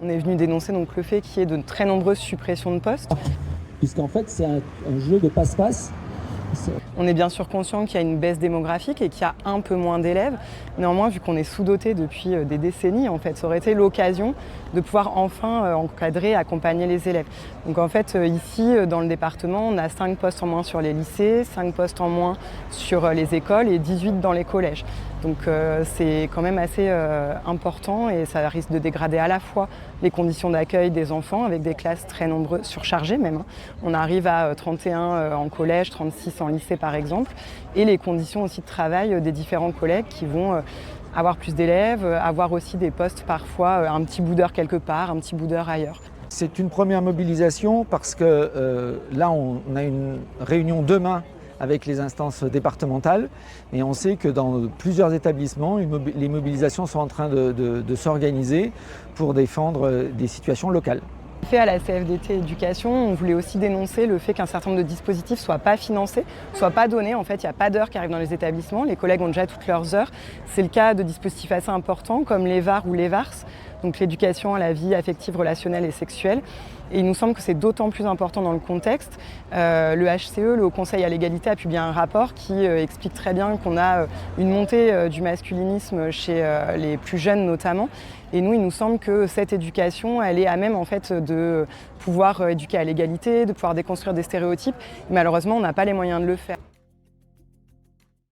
On est venu dénoncer donc le fait qu'il y ait de très nombreuses suppressions de postes. Puisqu'en fait, c'est un jeu de passe-passe. On est bien sûr conscient qu'il y a une baisse démographique et qu'il y a un peu moins d'élèves. Néanmoins, vu qu'on est sous-doté depuis des décennies, en fait, ça aurait été l'occasion de pouvoir enfin encadrer, accompagner les élèves. Donc en fait, ici, dans le département, on a 5 postes en moins sur les lycées, 5 postes en moins sur les écoles et 18 dans les collèges. Donc c'est quand même assez important et ça risque de dégrader à la fois les conditions d'accueil des enfants avec des classes très nombreuses, surchargées même. Hein. On arrive à 31 en collège, 36 en lycée par exemple, et les conditions aussi de travail des différents collègues qui vont avoir plus d'élèves, avoir aussi des postes parfois, un petit bout d'heure quelque part, un petit bout d'heure ailleurs. C'est une première mobilisation parce que là on a une réunion demain avec les instances départementales et on sait que dans plusieurs établissements, les mobilisations sont en train de s'organiser pour défendre des situations locales. Fait à la CFDT Éducation, on voulait aussi dénoncer le fait qu'un certain nombre de dispositifs ne soient pas financés, ne soient pas donnés. En fait, il n'y a pas d'heures qui arrivent dans les établissements. Les collègues ont déjà toutes leurs heures. C'est le cas de dispositifs assez importants comme les VAR ou les VARS, donc l'éducation à la vie affective, relationnelle et sexuelle. Et il nous semble que c'est d'autant plus important dans le contexte. Le HCE, le Haut Conseil à l'égalité, a publié un rapport qui explique très bien qu'on a une montée du masculinisme chez les plus jeunes notamment. Et nous, il nous semble que cette éducation, elle est à même en fait de pouvoir éduquer à l'égalité, de pouvoir déconstruire des stéréotypes. Malheureusement, on n'a pas les moyens de le faire.